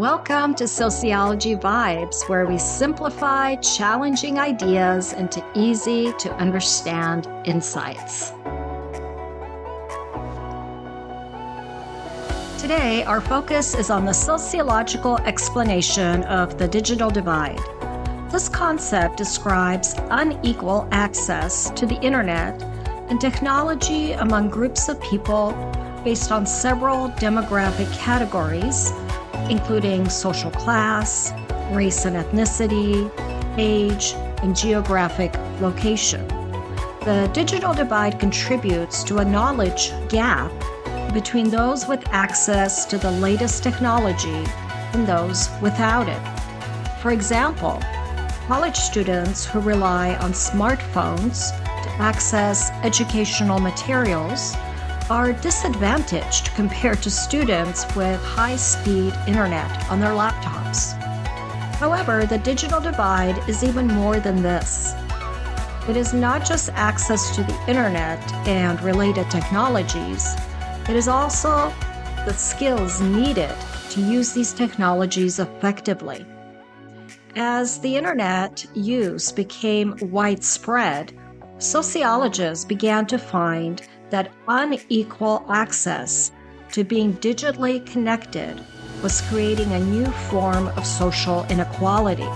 Welcome to Sociology Vibes, where we simplify challenging ideas into easy to understand insights. Today, our focus is on the sociological explanation of the digital divide. This concept describes unequal access to the internet and technology among groups of people based on several demographic categories, including social class, race and ethnicity, age, and geographic location. The digital divide contributes to a knowledge gap between those with access to the latest technology and those without it. For example, college students who rely on smartphones to access educational materials are disadvantaged compared to students with high-speed internet on their laptops. However, the digital divide is even more than this. It is not just access to the internet and related technologies, it is also the skills needed to use these technologies effectively. As the internet use became widespread, sociologists began to find that unequal access to being digitally connected was creating a new form of social inequality,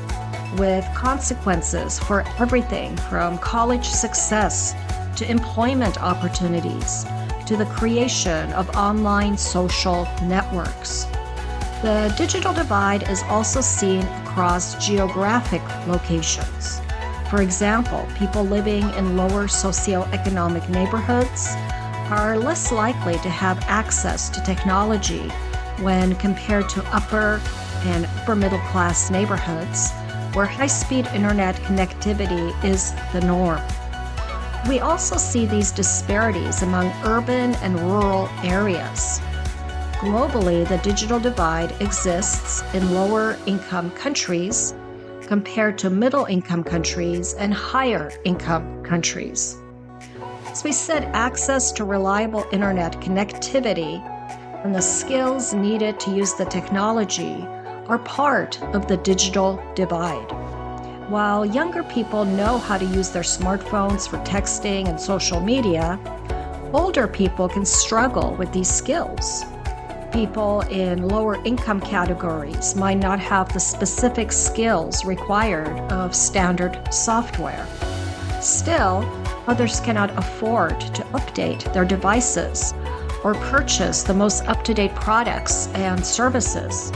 with consequences for everything from college success to employment opportunities to the creation of online social networks. The digital divide is also seen across geographic locations. For example, people living in lower socioeconomic neighborhoods are less likely to have access to technology when compared to upper and upper middle class neighborhoods where high-speed internet connectivity is the norm. We also see these disparities among urban and rural areas. Globally, the digital divide exists in lower income countries compared to middle-income countries and higher-income countries. As we said, access to reliable internet connectivity and the skills needed to use the technology are part of the digital divide. While younger people know how to use their smartphones for texting and social media, older people can struggle with these skills. People in lower income categories might not have the specific skills required of standard software. Still, others cannot afford to update their devices or purchase the most up-to-date products and services.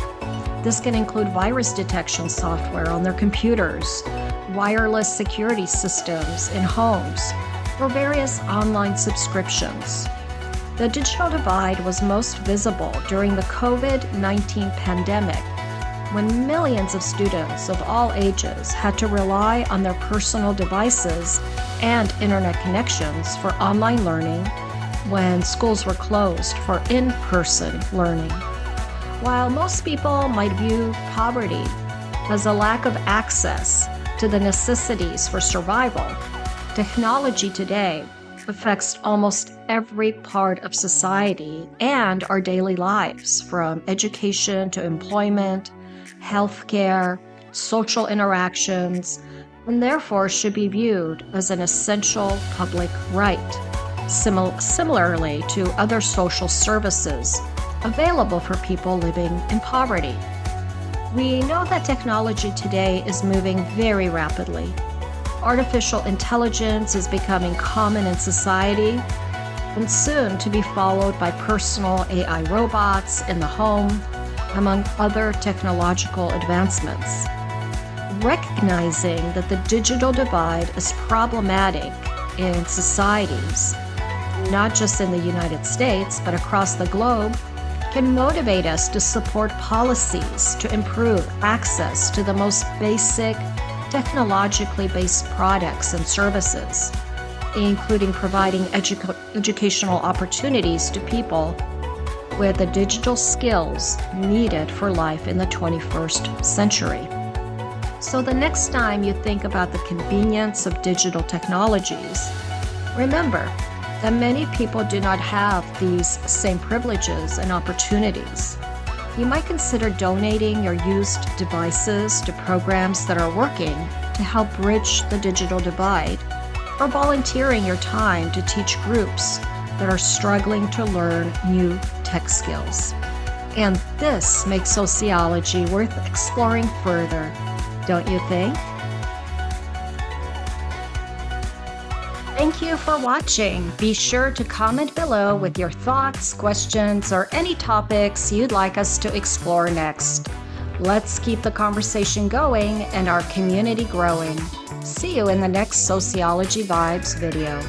This can include virus detection software on their computers, wireless security systems in homes, or various online subscriptions. The digital divide was most visible during the COVID-19 pandemic, when millions of students of all ages had to rely on their personal devices and internet connections for online learning when schools were closed for in-person learning. While most people might view poverty as a lack of access to the necessities for survival, technology today affects almost every part of society and our daily lives, from education to employment, healthcare, social interactions, and therefore should be viewed as an essential public right, similarly to other social services available for people living in poverty. We know that technology today is moving very rapidly. Artificial intelligence is becoming common in society and soon to be followed by personal AI robots in the home, among other technological advancements. Recognizing that the digital divide is problematic in societies, not just in the United States, but across the globe, can motivate us to support policies to improve access to the most basic technologically based products and services, including providing educational opportunities to people with the digital skills needed for life in the 21st century. So the next time you think about the convenience of digital technologies, remember that many people do not have these same privileges and opportunities. You might consider donating your used devices to programs that are working to help bridge the digital divide, or volunteering your time to teach groups that are struggling to learn new tech skills. And this makes sociology worth exploring further, don't you think? Thank you for watching. Be sure to comment below with your thoughts, questions, or any topics you'd like us to explore next. Let's keep the conversation going and our community growing. See you in the next Sociology Vibes video.